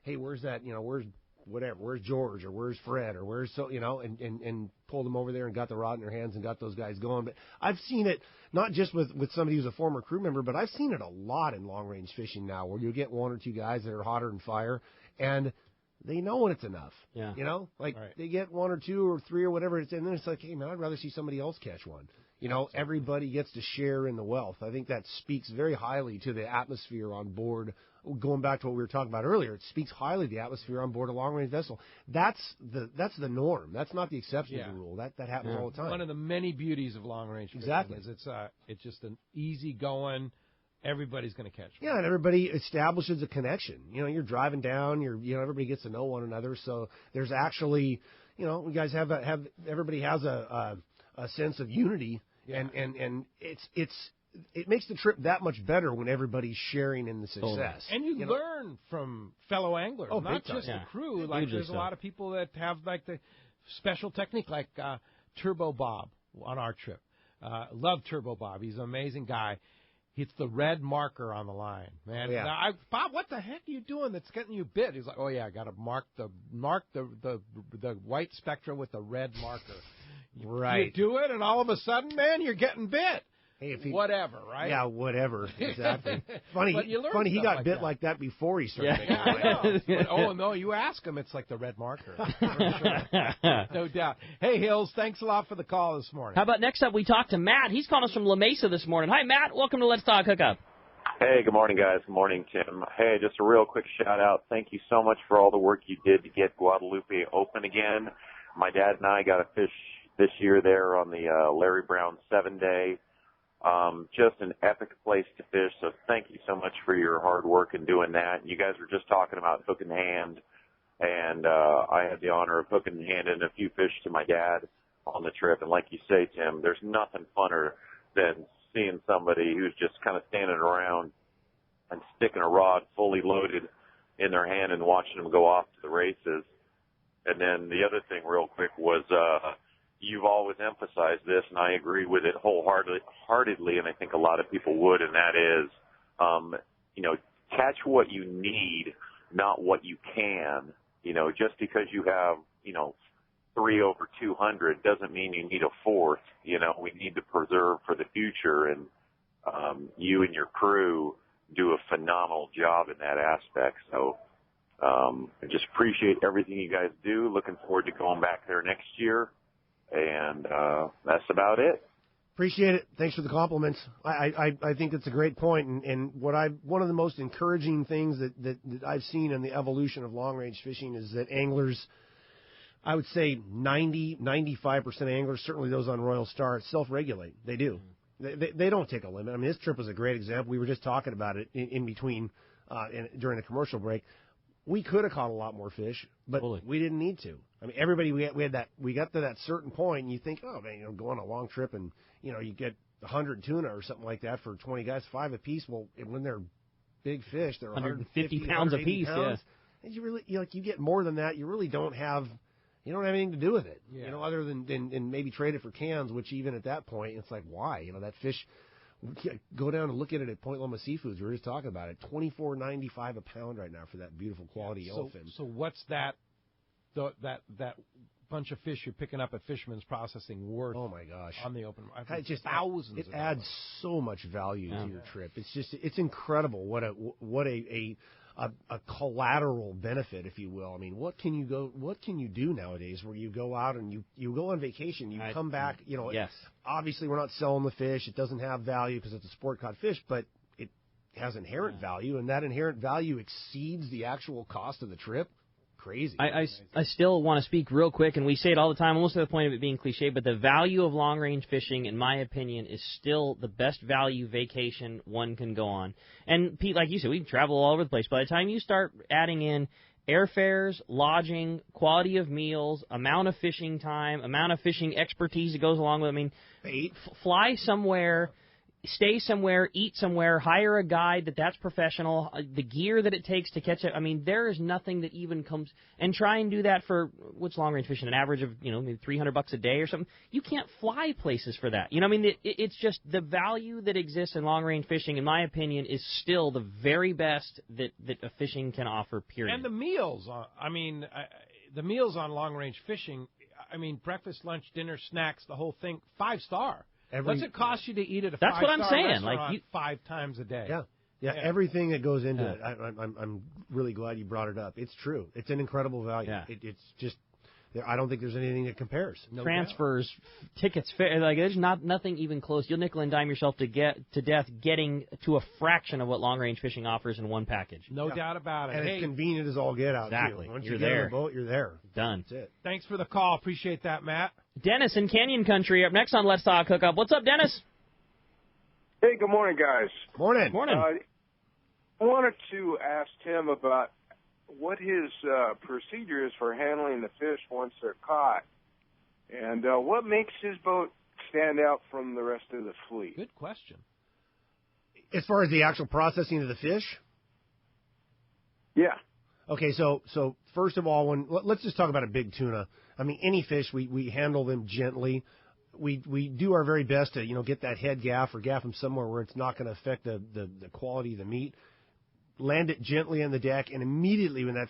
hey, where's that? Where's George, or where's Fred, or where's and pulled them over there and got the rod in their hands and got those guys going. But I've seen it not just with somebody who's a former crew member, but I've seen it a lot in long range fishing now, where you get 1 or 2 guys that are hotter than fire, and they know when it's enough. Yeah. They get 1 or 2 or 3 or whatever it's, and then it's like, hey man, I'd rather see somebody else catch one. Everybody gets to share in the wealth. I think that speaks very highly to the atmosphere on board. Going back to what we were talking about earlier, it speaks highly to the atmosphere on board a long-range vessel. That's the norm. That's not the exception to the rule. That happens all the time. One of the many beauties of long-range fishing is it's just an easy-going, everybody's going to catch one. Yeah, and everybody establishes a connection. You're driving down, everybody gets to know one another, so there's actually, you guys everybody has a sense of unity, and it makes the trip that much better when everybody's sharing in the success. And you learn from fellow anglers, not just the crew. Like there's a lot of people that have like the special technique, like Turbo Bob on our trip. Love Turbo Bob. He's an amazing guy. It's the red marker on the line, man. Now, Bob, what the heck are you doing that's getting you bit? He's like, oh yeah, I got to mark the white spectra with the red marker. You do it, and all of a sudden, man, you're getting bit. Hey, whatever, right? Yeah, whatever. Exactly. Funny, he got bit like that before he started. Oh no, you ask him, it's like the red marker. No doubt. Hey, Hills, thanks a lot for the call this morning. How about next up we talk to Matt? He's calling us from La Mesa this morning. Hi, Matt. Welcome to Let's Talk Hookup. Hey, good morning, guys. Good morning, Tim. Hey, just a real quick shout-out. Thank you so much for all the work you did to get Guadalupe open again. My dad and I got to fish this year there on the Larry Brown 7-day. Just an epic place to fish, so thank you so much for your hard work in doing that. You guys were just talking about hook and hand, and I had the honor of hooking and handing a few fish to my dad on the trip. And like you say, Tim, there's nothing funner than seeing somebody who's just kind of standing around and sticking a rod fully loaded in their hand and watching them go off to the races. And then the other thing real quick was you've always emphasized this, and I agree with it wholeheartedly, and I think a lot of people would, and that is, catch what you need, not what you can. Just because you have, 3 over 200 doesn't mean you need a fourth. We need to preserve for the future, and you and your crew do a phenomenal job in that aspect. So I just appreciate everything you guys do. Looking forward to going back there next year. And that's about it. Appreciate it. Thanks for the compliments. I think it's a great point, and one of the most encouraging things that I've seen in the evolution of long range fishing is that anglers I would say 95% of anglers, certainly those on Royal Star, self-regulate. They do. They don't take a limit. I mean, this trip was a great example. We were just talking about it in between during the commercial break. We could have caught a lot more fish, but we didn't need to. I mean, everybody we got to that certain point, and you think, oh man, go on a long trip, and you get 100 tuna or something like that for 20 guys, 5 apiece. Well, when they're big fish, they're 150 pounds apiece. Yeah, and you really you get more than that. You really don't have anything to do with it. Other than maybe trade it for cans, which even at that point, it's like, why? That fish. Go down and look at it at Point Loma Seafoods. We were just talking about it. $24.95 a pound right now for that beautiful quality yellowfin. So what's that bunch of fish you're picking up at Fisherman's Processing worth? Oh my gosh! On the open, just thousands. It adds so much value to your trip. It's incredible what a collateral benefit, if you will. I mean, what can you do nowadays where you go out and you go on vacation, you come back, Yes. Obviously we're not selling the fish. It doesn't have value because it's a sport caught fish, but it has inherent value, and that inherent value exceeds the actual cost of the trip. Crazy. I still want to speak real quick, and we say it all the time, almost to the point of it being cliche, but the value of long-range fishing, in my opinion, is still the best value vacation one can go on. And, Pete, like you said, we can travel all over the place. By the time you start adding in airfares, lodging, quality of meals, amount of fishing time, amount of fishing expertise that goes along with it, I mean, fly somewhere, stay somewhere, eat somewhere, hire a guide that's professional, the gear that it takes to catch it. I mean, there is nothing that even comes, and try and do that for, what's long-range fishing, an average of, maybe $300 a day or something. You can't fly places for that. I mean, it's just the value that exists in long-range fishing, in my opinion, is still the very best that a fishing can offer, period. And the meals, the meals on long-range fishing, breakfast, lunch, dinner, snacks, the whole thing, 5-star. What's it cost you to eat at a 5-star That's what I'm saying. restaurant 5 times a day? Yeah, everything that goes into it. I'm really glad you brought it up. It's true. It's an incredible value. Yeah. It's just, I don't think there's anything that compares. Transfers, tickets, there's nothing even close. You'll nickel and dime yourself to death getting to a fraction of what long-range fishing offers in one package. No doubt about it. And it's convenient as all get out, exactly. too. Once you're you get there. on the boat, you're there. Done. That's it. Thanks for the call. Appreciate that, Matt. Dennis in Canyon Country up next on Let's Talk Hookup. What's up, Dennis? Hey, good morning, guys. Morning. Morning. I wanted to ask Tim about what his procedure is for handling the fish once they're caught, and what makes his boat stand out from the rest of the fleet. Good question. As far as the actual processing of the fish? Yeah. Okay, so first of all, let's just talk about a big tuna. I mean, any fish, we handle them gently. We do our very best to get that head gaff or gaff them somewhere where it's not going to affect the quality of the meat. Land it gently on the deck, and immediately when that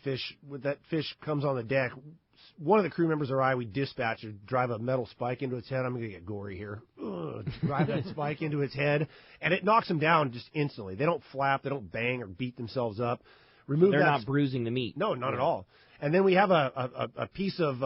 fish comes on the deck, one of the crew members or I, we dispatch or drive a metal spike into its head. I'm going to get gory here. Drive that spike into its head, and it knocks them down just instantly. They don't flap, they don't bang or beat themselves up. They're not bruising the meat. No, not at all. And then we have a piece of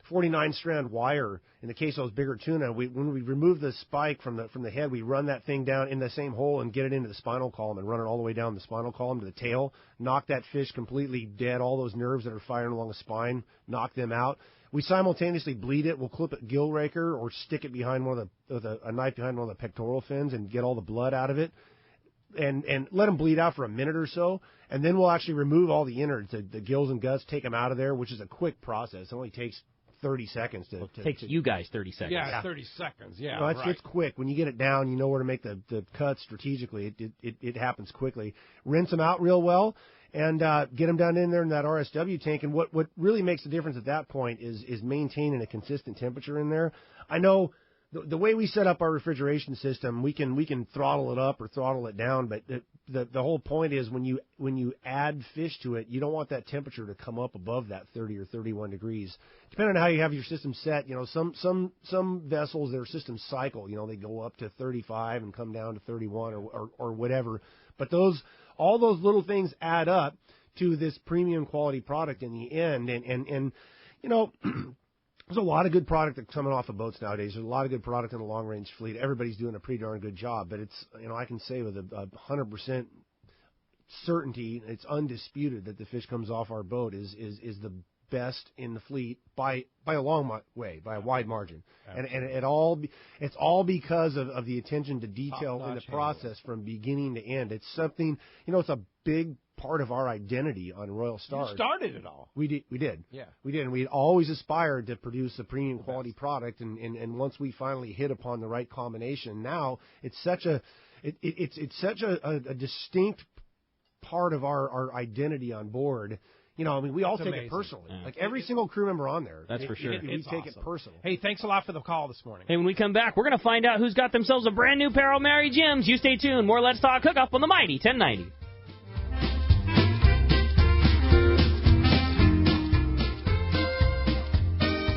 49-strand wire. In the case of those bigger tuna, when we remove the spike from the head, we run that thing down in the same hole and get it into the spinal column and run it all the way down the spinal column to the tail. Knock that fish completely dead. All those nerves that are firing along the spine, knock them out. We simultaneously bleed it. We'll clip it gill raker or stick it behind a knife behind one of the pectoral fins and get all the blood out of it. And let them bleed out for a minute or so, and then we'll actually remove all the innards, the gills and guts, take them out of there, which is a quick process. It only takes 30 seconds to... It takes you guys 30 seconds. Yeah, 30 seconds, yeah. No, it's quick. When you get it down, you know where to make the cuts strategically. It happens quickly. Rinse them out real well, and get them down in there in that RSW tank. And what really makes the difference at that point is maintaining a consistent temperature in there. I know... The way we set up our refrigeration system, we can throttle it up or throttle it down, but the whole point is when you add fish to it, you don't want that temperature to come up above that 30 or 31 degrees. Depending on how you have your system set, some vessels, their systems cycle, they go up to 35 and come down to 31 or whatever. But all those little things add up to this premium quality product in the end, and there's a lot of good product that's coming off of boats nowadays. There's a lot of good product in the long-range fleet. Everybody's doing a pretty darn good job. But it's, I can say with 100% certainty, it's undisputed that the fish comes off our boat is the best in the fleet by a long way, by a wide margin. And it's all because of the attention to detail in the process from beginning to end. It's something, it's a big part of our identity on Royal Star. You started it all. We did. Yeah. We did. And we always aspired to produce a premium quality product. And once we finally hit upon the right combination, now it's such a distinct part of our identity on board. We all take it personally. Yeah. Like every single crew member on there. That's for sure. We take it personally. Hey, thanks a lot for the call this morning. Hey, when we come back, we're going to find out who's got themselves a brand new pair of Mary Jims. You stay tuned. More Let's Talk Hookup on the Mighty 1090.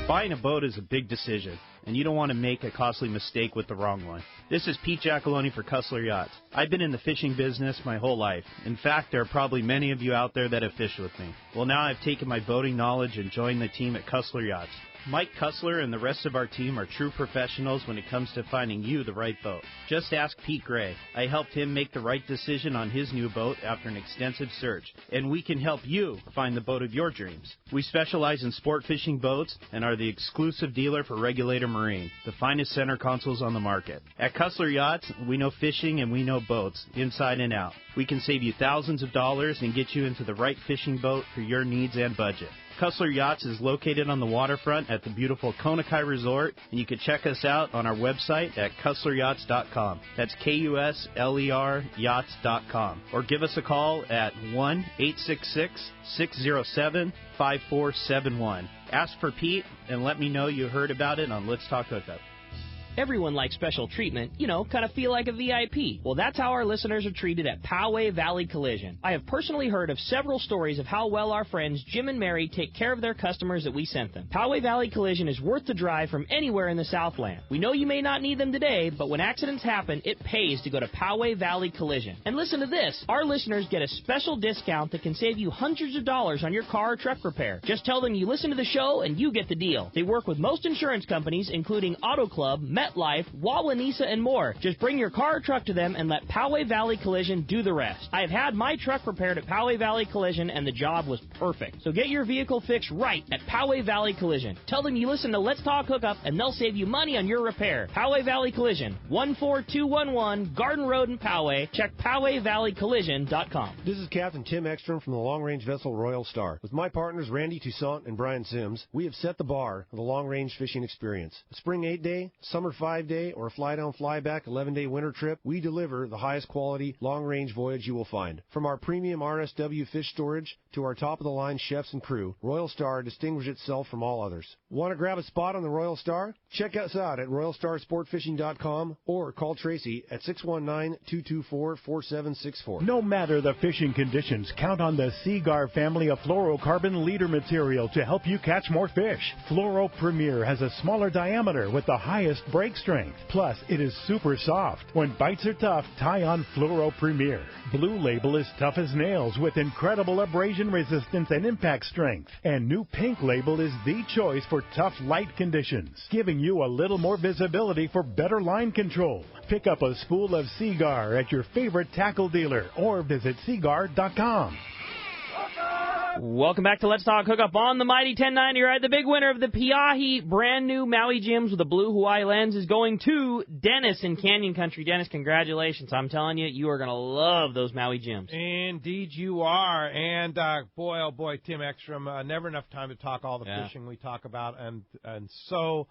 Buying a boat is a big decision, and you don't want to make a costly mistake with the wrong one. This is Pete Giacalone for Cussler Yachts. I've been in the fishing business my whole life. In fact, there are probably many of you out there that have fished with me. Well, now I've taken my boating knowledge and joined the team at Cussler Yachts. Mike Cussler and the rest of our team are true professionals when it comes to finding you the right boat. Just ask Pete Gray. I helped him make the right decision on his new boat after an extensive search, and we can help you find the boat of your dreams. We specialize in sport fishing boats and are the exclusive dealer for Regulator Marine, the finest center consoles on the market. At Cussler Yachts, we know fishing and we know boats, inside and out. We can save you thousands of dollars and get you into the right fishing boat for your needs and budget. Cussler Yachts is located on the waterfront at the beautiful Konakai Resort, and you can check us out on our website at CusslerYachts.com. That's KUSLER Yachts.com. Or give us a call at 1-866-607-5471. Ask for Pete and let me know you heard about it on Let's Talk Hookup. Everyone likes special treatment, kind of feel like a VIP. Well, that's how our listeners are treated at Poway Valley Collision. I have personally heard of several stories of how well our friends Jim and Mary take care of their customers that we sent them. Poway Valley Collision is worth the drive from anywhere in the Southland. We know you may not need them today, but when accidents happen, it pays to go to Poway Valley Collision. And listen to this. Our listeners get a special discount that can save you hundreds of dollars on your car or truck repair. Just tell them you listen to the show and you get the deal. They work with most insurance companies, including Auto Club, MetLife, Wawanesa, and more. Just bring your car or truck to them and let Poway Valley Collision do the rest. I have had my truck repaired at Poway Valley Collision, and the job was perfect. So get your vehicle fixed right at Poway Valley Collision. Tell them you listen to Let's Talk Hookup, and they'll save you money on your repair. Poway Valley Collision, 14211 Garden Road in Poway. Check PowayValleyCollision.com. This is Captain Tim Ekstrom from the long-range vessel Royal Star. With my partners Randy Toussaint and Brian Sims, we have set the bar for the long-range fishing experience. A spring 8-day, summer 5-day, or a fly-down, fly-back 11-day winter trip, we deliver the highest quality long-range voyage you will find. From our premium RSW fish storage to our top-of-the-line chefs and crew, Royal Star distinguishes itself from all others. Want to grab a spot on the Royal Star? Check us out at RoyalStarSportFishing.com or call Tracy at 619-224-4764. No matter the fishing conditions, count on the Seagar family of fluorocarbon leader material to help you catch more fish. Fluoro Premier has a smaller diameter with the highest break strength. Plus, it is super soft. When bites are tough, tie on Fluoro Premier. Blue Label is tough as nails with incredible abrasion resistance and impact strength. And new Pink Label is the choice for tough light conditions, giving you a little more visibility for better line control. Pick up a spool of Seagar at your favorite tackle dealer or visit Seagar.com. Welcome back to Let's Talk Hookup on the Mighty 1090. Right, the big winner of the Piahi brand new Maui Jims with the blue Hawaii lens is going to Dennis in Canyon Country. Dennis, congratulations. I'm telling you, you are going to love those Maui Jims. Indeed you are. And boy, oh boy, Tim Ekstrom, never enough time to talk all the fishing we talk about, and so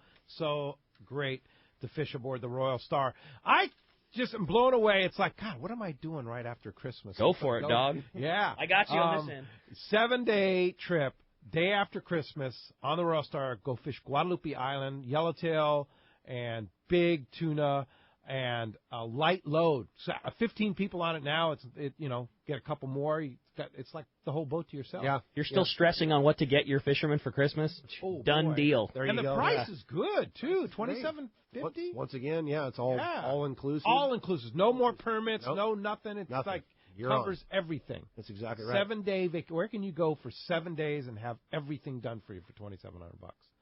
great to fish aboard the Royal Star. I just am blown away. It's like, God, what am I doing right after Christmas? Go for it, dog. Yeah. I got you on this end. 7-day trip, day after Christmas, on the Royal Star. Go fish Guadalupe Island, yellowtail, and big tuna, and a light load. So 15 people on it now. Get a couple more. It's like the whole boat to yourself. Yeah. You're still stressing on what to get your fishermen for Christmas? Oh, done boy. deal. There you go. And the price is good, too. $27.50. Once again, it's all inclusive. All inclusive. No more permits, no nothing. It's nothing. like You're covers everything. That's exactly right. 7-day Where can you go for 7 days and have everything done for you for $2,700?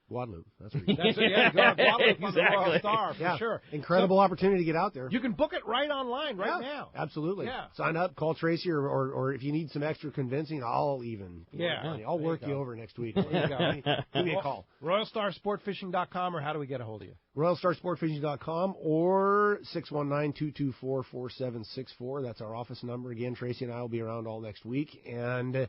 Guadalupe. That's it. Yeah, go on Guadalupe on the Royal Star, for sure. Incredible opportunity to get out there. You can book it right online now. Absolutely. Yeah. Sign up, call Tracy, or if you need some extra convincing, I'll work you over next week. Give me a call. RoyalStarSportFishing.com, or how do we get a hold of you? RoyalStarSportFishing.com or 619-224-4764. That's our office number. Again, Tracy and I will be around all next week, and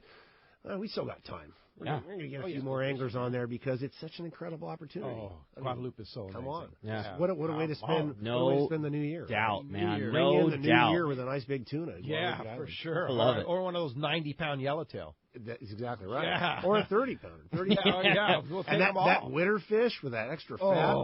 we still got time. We're going to get a few more anglers on there because it's such an incredible opportunity. Guadalupe is so amazing. Come on. Yeah. What a way to spend the new year. Doubt, man. Bring in the new year with a nice big tuna. Yeah, for sure. I love it. Or one of those 90-pound yellowtail. That's exactly right. Yeah. Or a 30-pounder. We'll take them all. That winter fish with that extra fat.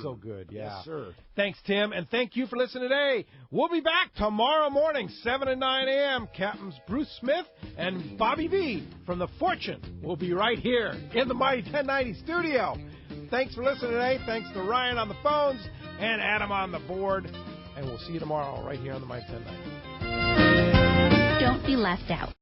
So good. Yeah. Yes, sir. Thanks, Tim, and thank you for listening today. We'll be back tomorrow morning, 7 and 9 a.m. Captains Bruce Smith and Bobby V from the Fortune will be right here in the Mighty 1090 studio. Thanks for listening today. Thanks to Ryan on the phones and Adam on the board. And we'll see you tomorrow right here on the Mighty 1090. Don't be left out.